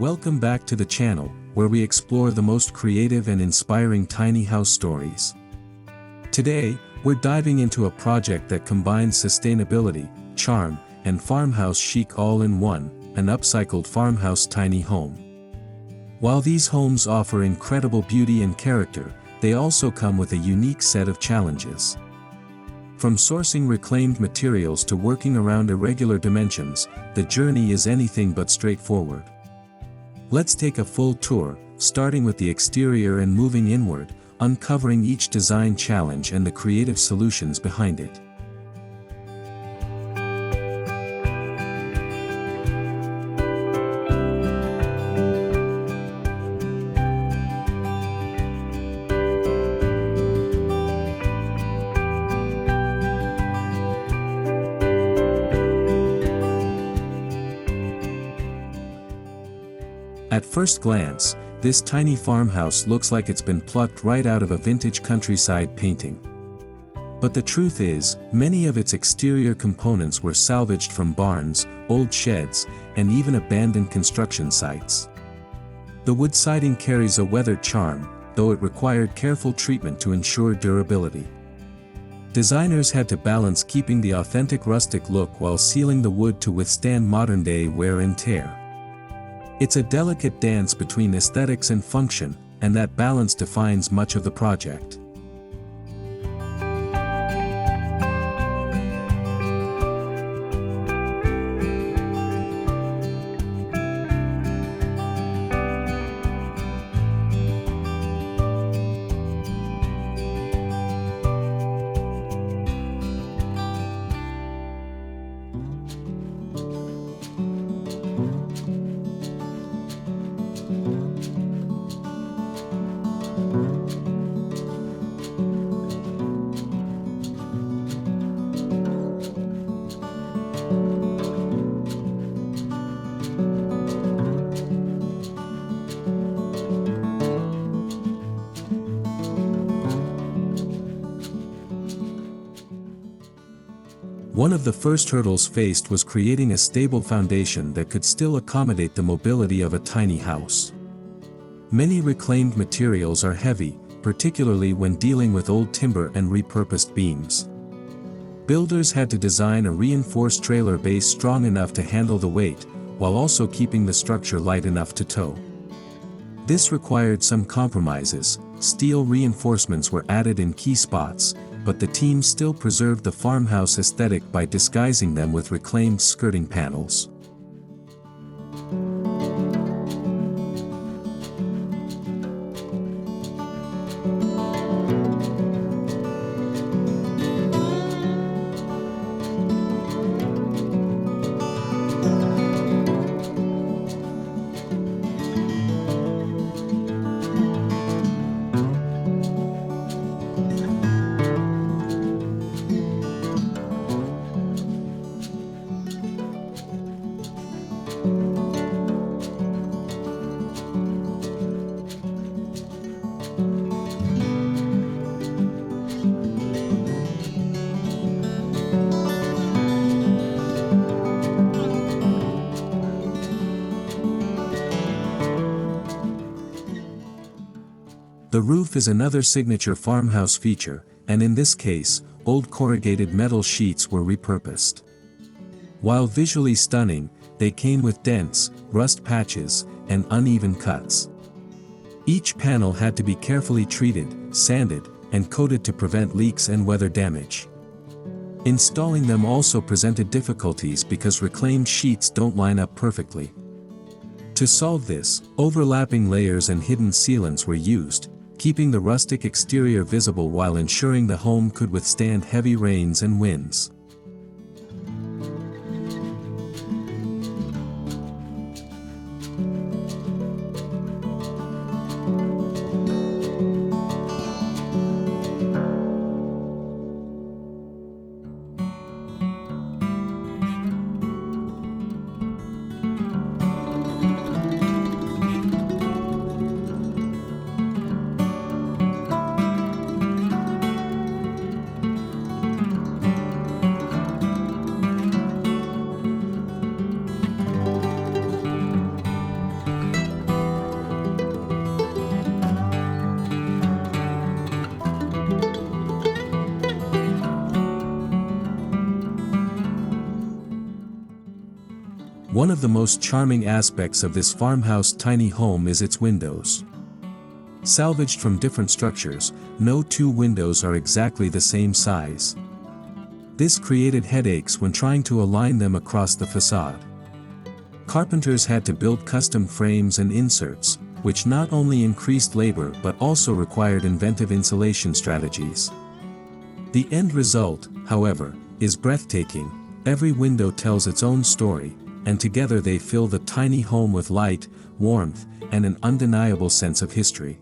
Welcome back to the channel, where we explore the most creative and inspiring tiny house stories. Today, we're diving into a project that combines sustainability, charm, and farmhouse chic all in one, an upcycled farmhouse tiny home. While these homes offer incredible beauty and character, they also come with a unique set of challenges. From sourcing reclaimed materials to working around irregular dimensions, the journey is anything but straightforward. Let's take a full tour, starting with the exterior and moving inward, uncovering each design challenge and the creative solutions behind it. At first glance, this tiny farmhouse looks like it's been plucked right out of a vintage countryside painting. But the truth is, many of its exterior components were salvaged from barns, old sheds, and even abandoned construction sites. The wood siding carries a weathered charm, though it required careful treatment to ensure durability. Designers had to balance keeping the authentic rustic look while sealing the wood to withstand modern-day wear and tear. It's a delicate dance between aesthetics and function, and that balance defines much of the project. One of the first hurdles faced was creating a stable foundation that could still accommodate the mobility of a tiny house. Many reclaimed materials are heavy, particularly when dealing with old timber and repurposed beams. Builders had to design a reinforced trailer base strong enough to handle the weight, while also keeping the structure light enough to tow. This required some compromises. Steel reinforcements were added in key spots, but the team still preserved the farmhouse aesthetic by disguising them with reclaimed skirting panels. The roof is another signature farmhouse feature, and in this case, old corrugated metal sheets were repurposed. While visually stunning, they came with dents, rust patches, and uneven cuts. Each panel had to be carefully treated, sanded, and coated to prevent leaks and weather damage. Installing them also presented difficulties because reclaimed sheets don't line up perfectly. To solve this, overlapping layers and hidden sealants were used, keeping the rustic exterior visible while ensuring the home could withstand heavy rains and winds. One of the most charming aspects of this farmhouse tiny home is its windows. Salvaged from different structures, no two windows are exactly the same size. This created headaches when trying to align them across the facade. Carpenters had to build custom frames and inserts, which not only increased labor but also required inventive insulation strategies. The end result, however, is breathtaking. Every window tells its own story, and together they fill the tiny home with light, warmth, and an undeniable sense of history.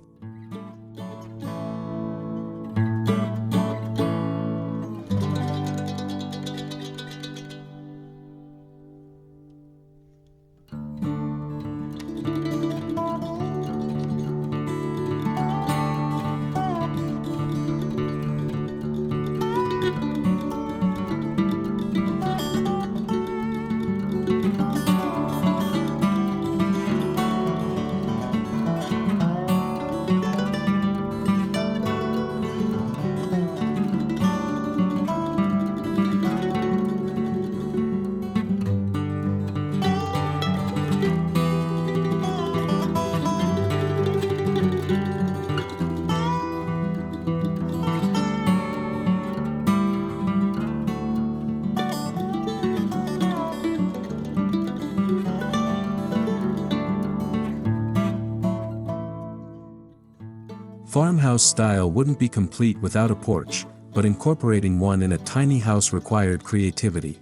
Farmhouse style wouldn't be complete without a porch, but incorporating one in a tiny house required creativity.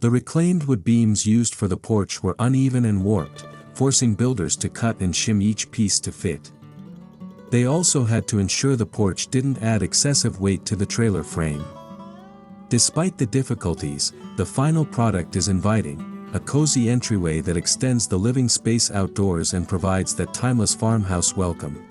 The reclaimed wood beams used for the porch were uneven and warped, forcing builders to cut and shim each piece to fit. They also had to ensure the porch didn't add excessive weight to the trailer frame. Despite the difficulties, the final product is inviting, a cozy entryway that extends the living space outdoors and provides that timeless farmhouse welcome.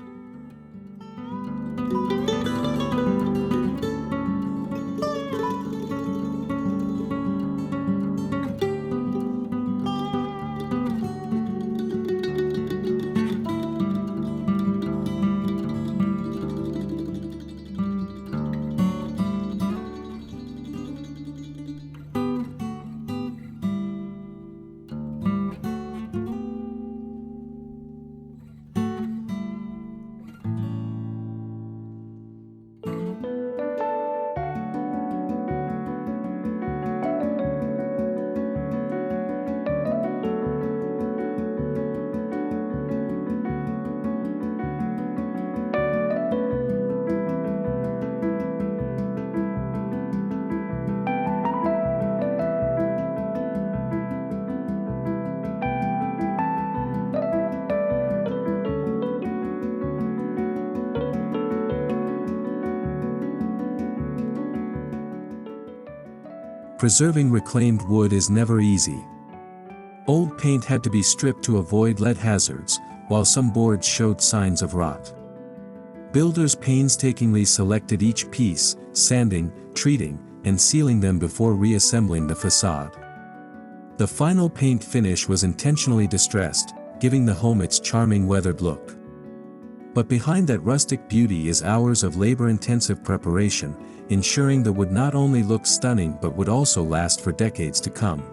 Preserving reclaimed wood is never easy. Old paint had to be stripped to avoid lead hazards, while some boards showed signs of rot. Builders painstakingly selected each piece, sanding, treating, and sealing them before reassembling the facade. The final paint finish was intentionally distressed, giving the home its charming weathered look. But behind that rustic beauty is hours of labor-intensive preparation, ensuring the wood not only looked stunning but would also last for decades to come.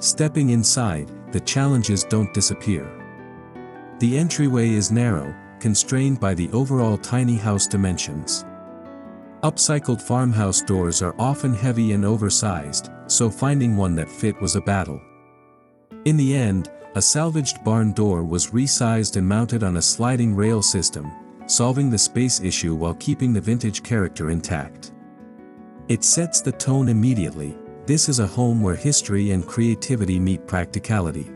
Stepping inside, the challenges don't disappear. The entryway is narrow, constrained by the overall tiny house dimensions. Upcycled farmhouse doors are often heavy and oversized, so finding one that fit was a battle. In the end, a salvaged barn door was resized and mounted on a sliding rail system, solving the space issue while keeping the vintage character intact. It sets the tone immediately: this is a home where history and creativity meet practicality.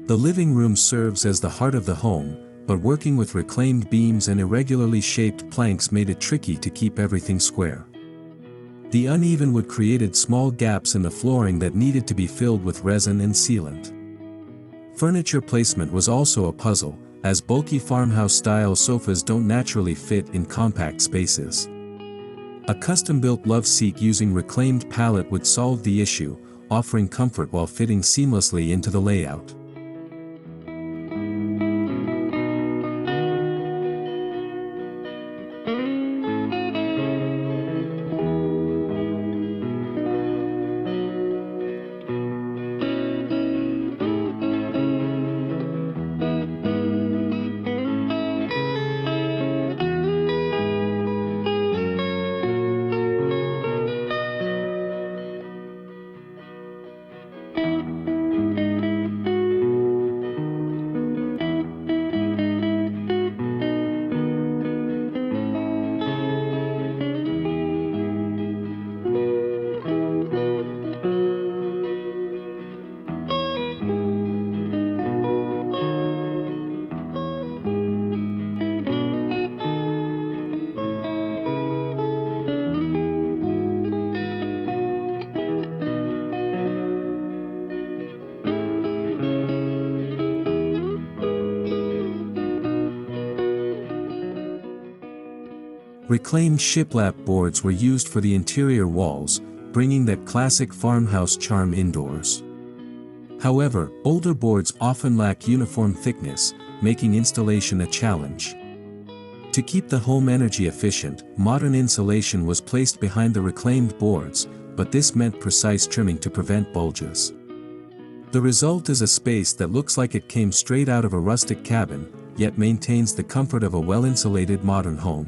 The living room serves as the heart of the home, but working with reclaimed beams and irregularly shaped planks made it tricky to keep everything square. The uneven wood created small gaps in the flooring that needed to be filled with resin and sealant. Furniture placement was also a puzzle, as bulky farmhouse-style sofas don't naturally fit in compact spaces. A custom-built love seat using reclaimed pallet would solve the issue, offering comfort while fitting seamlessly into the layout. Reclaimed shiplap boards were used for the interior walls, bringing that classic farmhouse charm indoors. However, older boards often lack uniform thickness, making installation a challenge. To keep the home energy efficient, modern insulation was placed behind the reclaimed boards, but this meant precise trimming to prevent bulges. The result is a space that looks like it came straight out of a rustic cabin, yet maintains the comfort of a well-insulated modern home.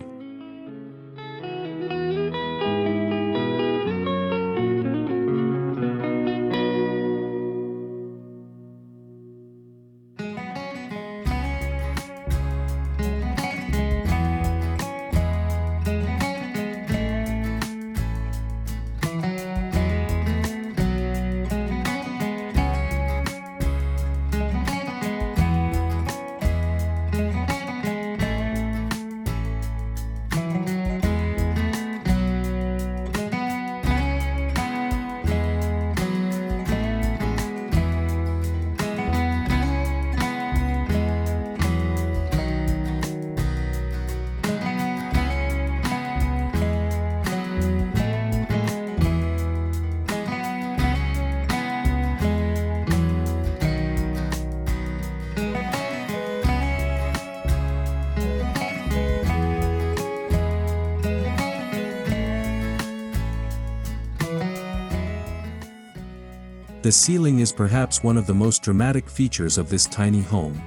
The ceiling is perhaps one of the most dramatic features of this tiny home.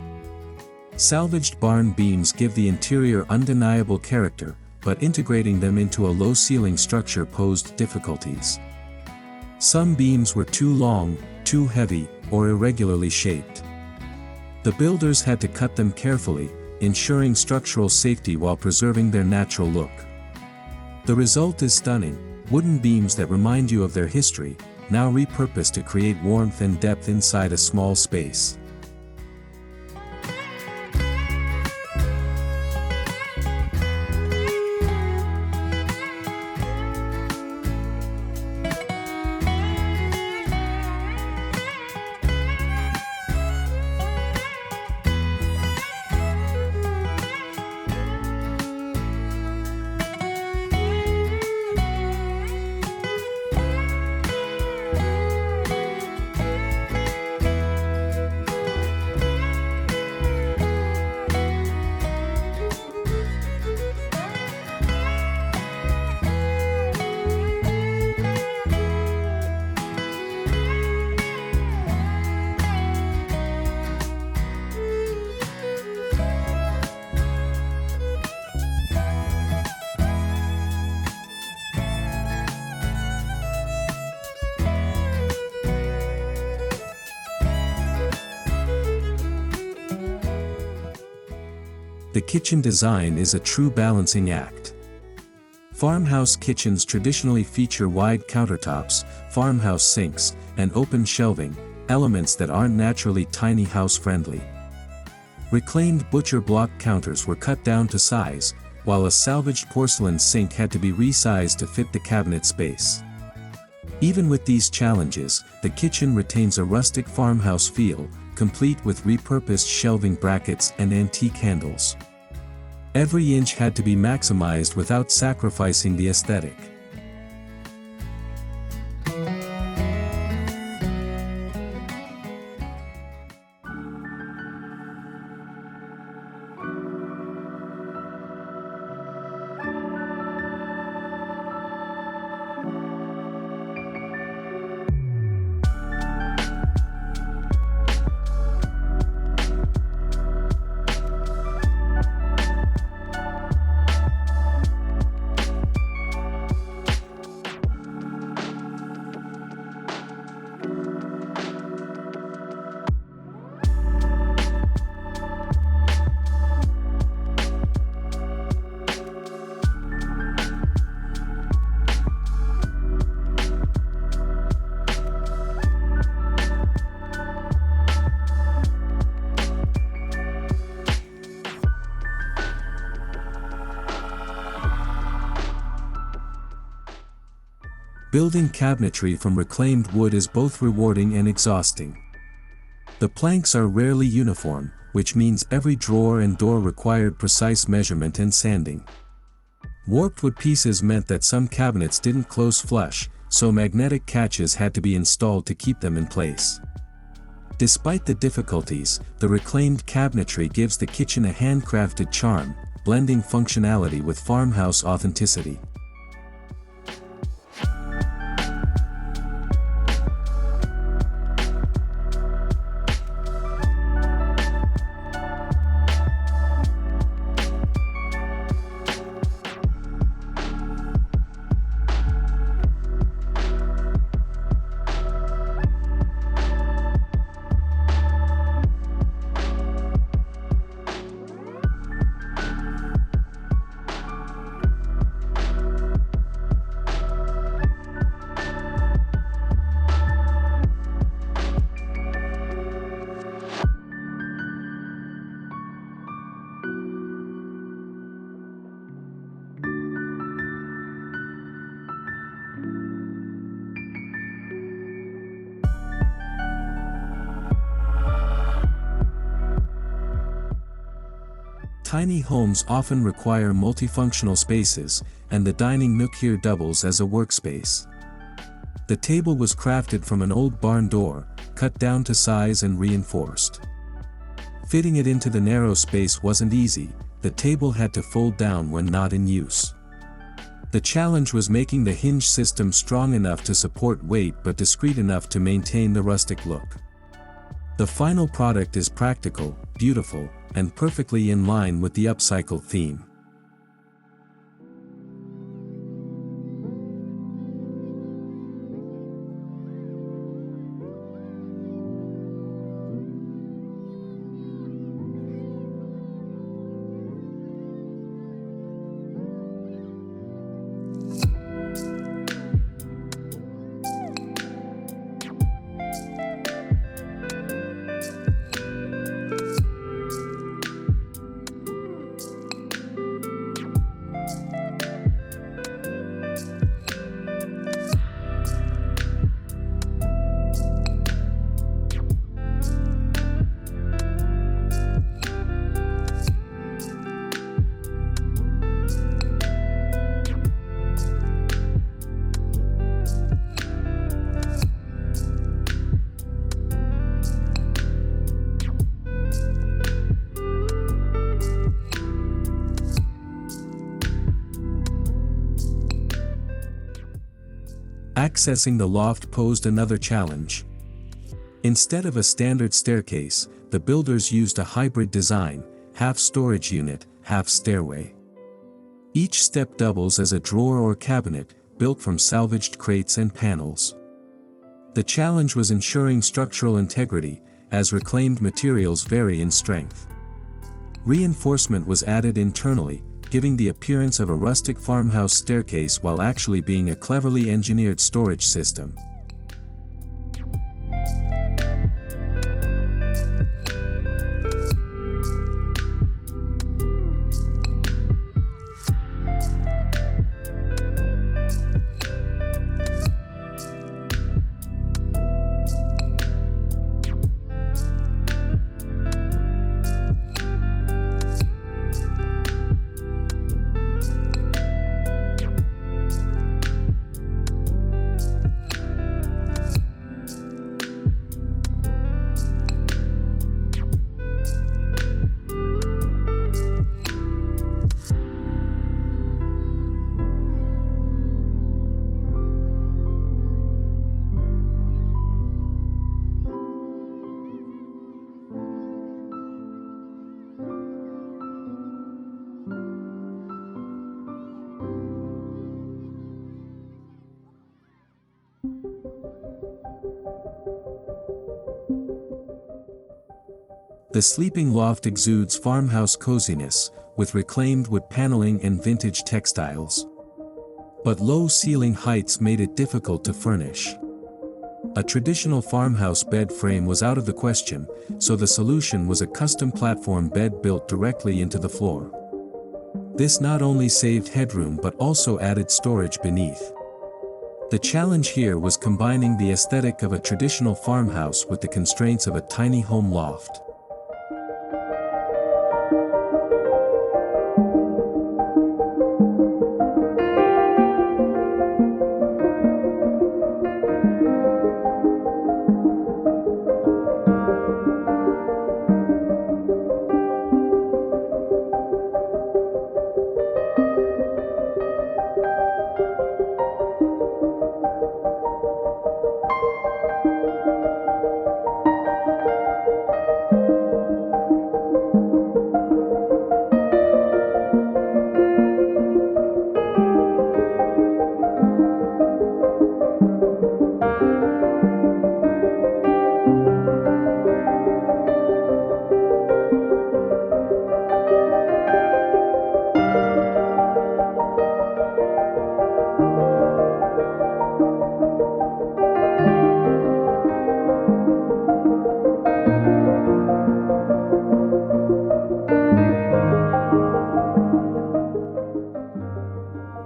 Salvaged barn beams give the interior undeniable character, but integrating them into a low-ceiling structure posed difficulties. Some beams were too long, too heavy, or irregularly shaped. The builders had to cut them carefully, ensuring structural safety while preserving their natural look. The result is stunning, wooden beams that remind you of their history, now repurposed to create warmth and depth inside a small space. The kitchen design is a true balancing act. Farmhouse kitchens traditionally feature wide countertops, farmhouse sinks, and open shelving, elements that aren't naturally tiny house-friendly. Reclaimed butcher block counters were cut down to size, while a salvaged porcelain sink had to be resized to fit the cabinet space. Even with these challenges, the kitchen retains a rustic farmhouse feel, complete with repurposed shelving brackets and antique handles. Every inch had to be maximized without sacrificing the aesthetic. Building cabinetry from reclaimed wood is both rewarding and exhausting. The planks are rarely uniform, which means every drawer and door required precise measurement and sanding. Warped wood pieces meant that some cabinets didn't close flush, so magnetic catches had to be installed to keep them in place. Despite the difficulties, the reclaimed cabinetry gives the kitchen a handcrafted charm, blending functionality with farmhouse authenticity. Tiny homes often require multifunctional spaces, and the dining nook here doubles as a workspace. The table was crafted from an old barn door, cut down to size and reinforced. Fitting it into the narrow space wasn't easy, the table had to fold down when not in use. The challenge was making the hinge system strong enough to support weight but discreet enough to maintain the rustic look. The final product is practical, beautiful, and perfectly in line with the upcycled theme. Accessing the loft posed another challenge. Instead of a standard staircase, the builders used a hybrid design, half storage unit, half stairway. Each step doubles as a drawer or cabinet, built from salvaged crates and panels. The challenge was ensuring structural integrity, as reclaimed materials vary in strength. Reinforcement was added internally, giving the appearance of a rustic farmhouse staircase while actually being a cleverly engineered storage system. The sleeping loft exudes farmhouse coziness, with reclaimed wood paneling and vintage textiles. But low ceiling heights made it difficult to furnish. A traditional farmhouse bed frame was out of the question, so the solution was a custom platform bed built directly into the floor. This not only saved headroom but also added storage beneath. The challenge here was combining the aesthetic of a traditional farmhouse with the constraints of a tiny home loft.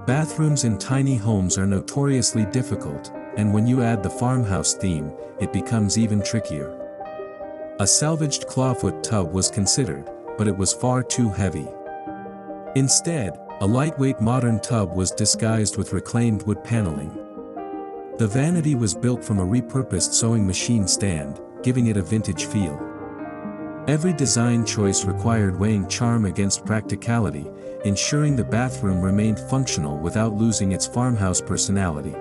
Bathrooms in tiny homes are notoriously difficult, and when you add the farmhouse theme, it becomes even trickier. A salvaged clawfoot tub was considered, but it was far too heavy. Instead, a lightweight modern tub was disguised with reclaimed wood paneling. The vanity was built from a repurposed sewing machine stand, giving it a vintage feel. Every design choice required weighing charm against practicality, ensuring the bathroom remained functional without losing its farmhouse personality.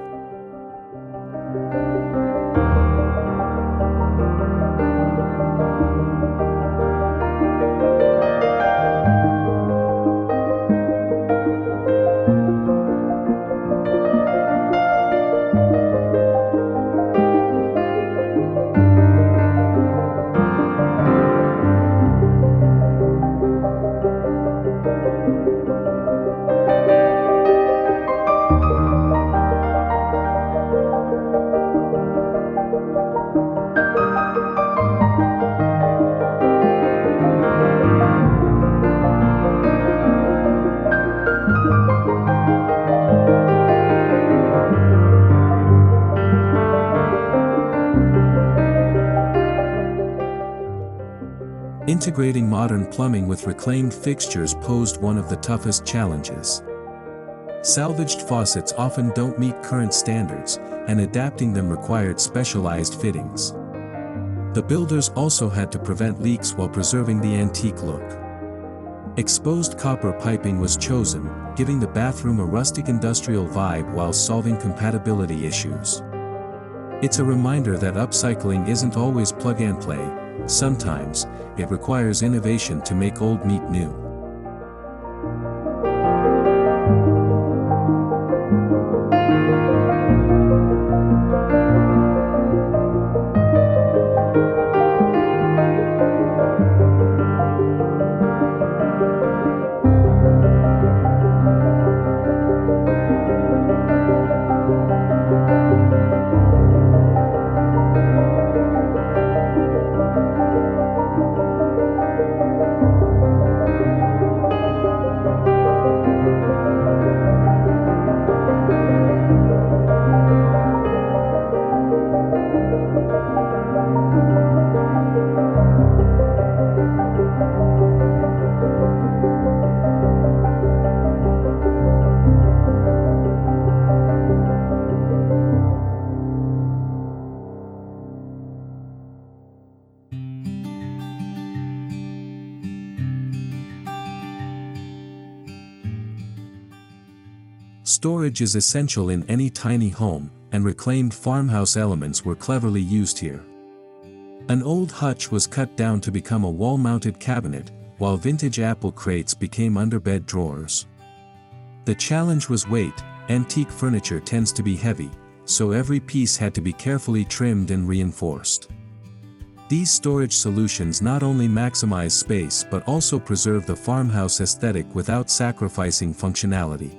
Integrating modern plumbing with reclaimed fixtures posed one of the toughest challenges. Salvaged faucets often don't meet current standards, and adapting them required specialized fittings. The builders also had to prevent leaks while preserving the antique look. Exposed copper piping was chosen, giving the bathroom a rustic industrial vibe while solving compatibility issues. It's a reminder that upcycling isn't always plug and play, sometimes, it requires innovation to make old meet new. Storage is essential in any tiny home, and reclaimed farmhouse elements were cleverly used here. An old hutch was cut down to become a wall-mounted cabinet, while vintage apple crates became underbed drawers. The challenge was weight. Antique furniture tends to be heavy, so every piece had to be carefully trimmed and reinforced. These storage solutions not only maximize space but also preserve the farmhouse aesthetic without sacrificing functionality.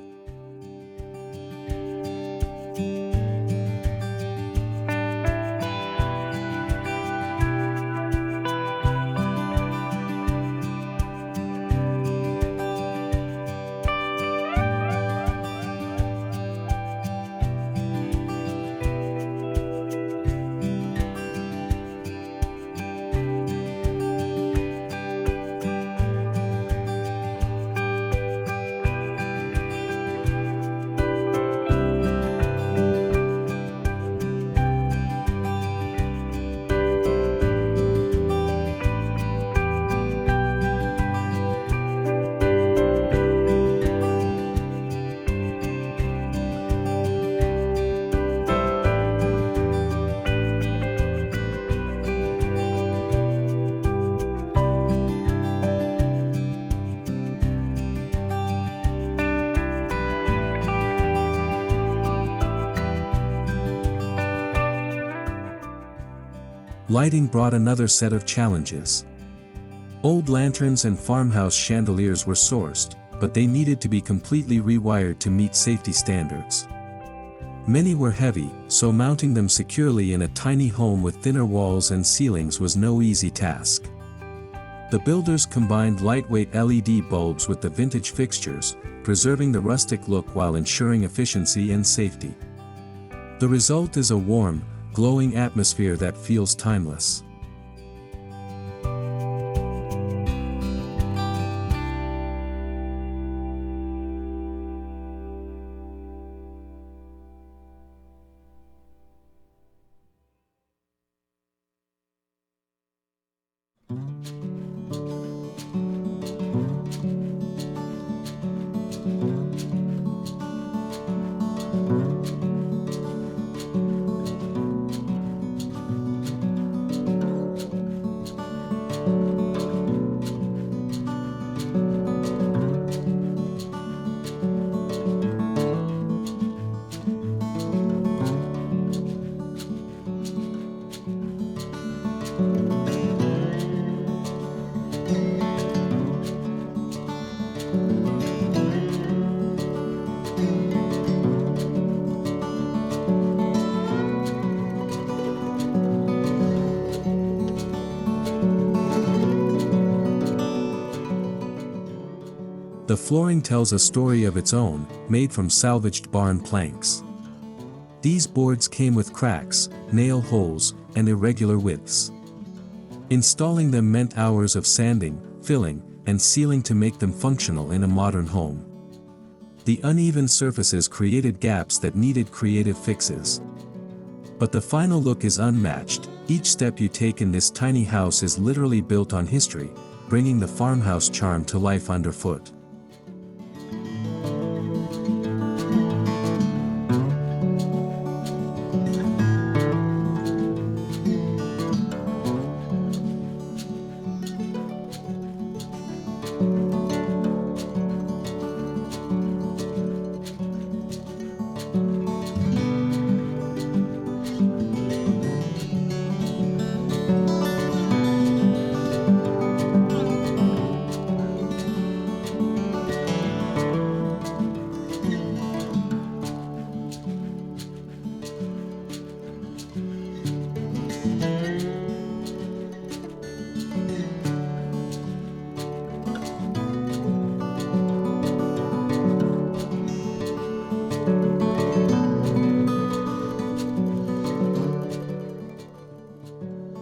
Lighting brought another set of challenges. Old lanterns and farmhouse chandeliers were sourced, but they needed to be completely rewired to meet safety standards. Many were heavy, so mounting them securely in a tiny home with thinner walls and ceilings was no easy task. The builders combined lightweight LED bulbs with the vintage fixtures, preserving the rustic look while ensuring efficiency and safety. The result is a warm, glowing atmosphere that feels timeless. The flooring tells a story of its own, made from salvaged barn planks. These boards came with cracks, nail holes, and irregular widths. Installing them meant hours of sanding, filling, and sealing to make them functional in a modern home. The uneven surfaces created gaps that needed creative fixes. But the final look is unmatched. Each step you take in this tiny house is literally built on history, bringing the farmhouse charm to life underfoot.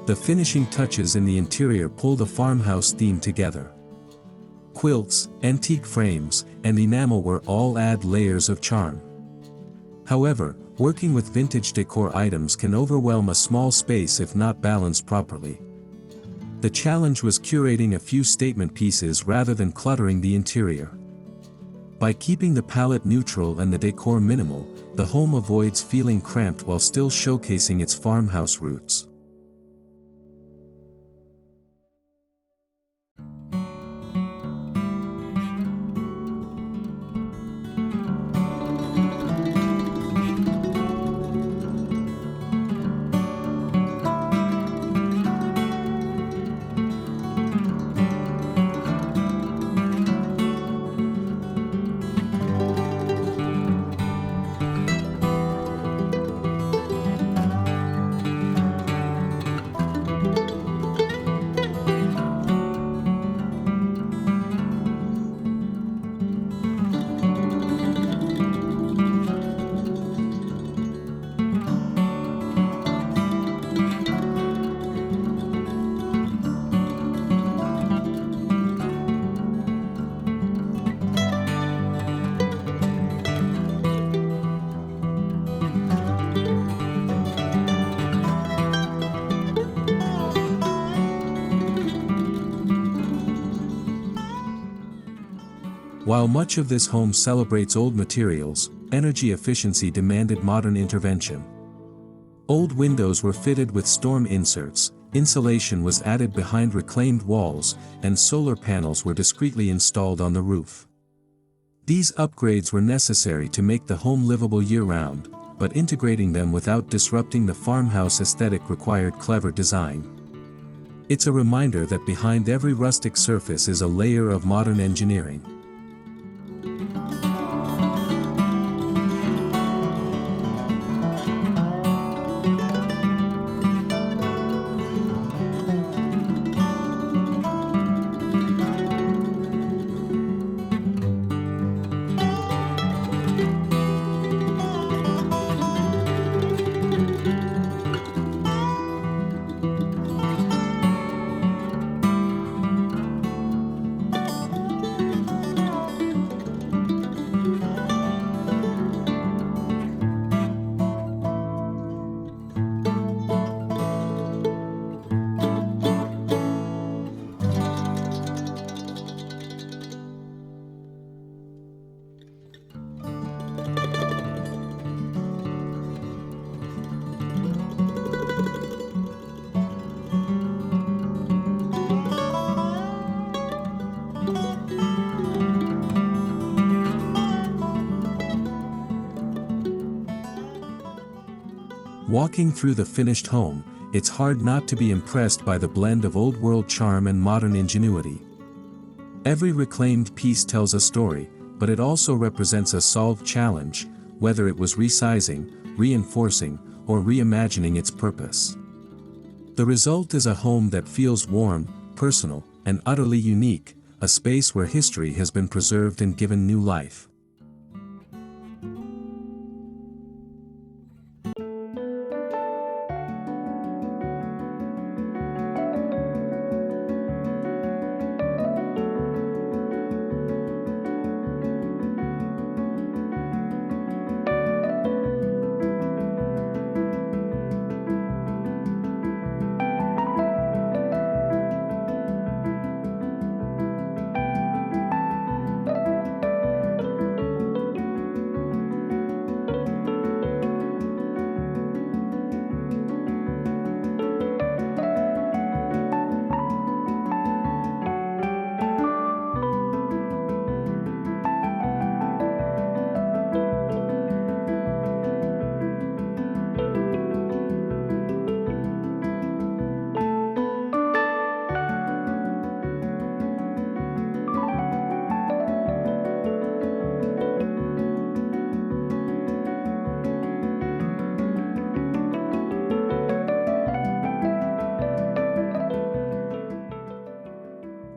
The finishing touches in the interior pull the farmhouse theme together. Quilts, antique frames, and enamel all add layers of charm. However, working with vintage decor items can overwhelm a small space if not balanced properly. The challenge was curating a few statement pieces rather than cluttering the interior. By keeping the palette neutral and the decor minimal, the home avoids feeling cramped while still showcasing its farmhouse roots. While much of this home celebrates old materials, energy efficiency demanded modern intervention. Old windows were fitted with storm inserts, insulation was added behind reclaimed walls, and solar panels were discreetly installed on the roof. These upgrades were necessary to make the home livable year-round, but integrating them without disrupting the farmhouse aesthetic required clever design. It's a reminder that behind every rustic surface is a layer of modern engineering. Walking through the finished home, it's hard not to be impressed by the blend of old-world charm and modern ingenuity. Every reclaimed piece tells a story, but it also represents a solved challenge, whether it was resizing, reinforcing, or reimagining its purpose. The result is a home that feels warm, personal, and utterly unique, a space where history has been preserved and given new life.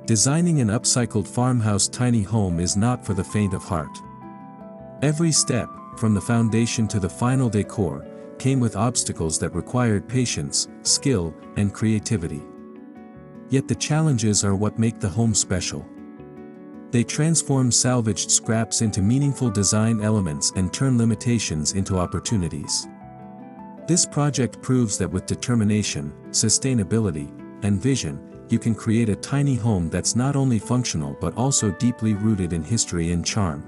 Designing an upcycled farmhouse tiny home is not for the faint of heart. Every step, from the foundation to the final decor, came with obstacles that required patience, skill, and creativity. Yet the challenges are what make the home special. They transform salvaged scraps into meaningful design elements and turn limitations into opportunities. This project proves that with determination, sustainability, and vision, you can create a tiny home that's not only functional but also deeply rooted in history and charm.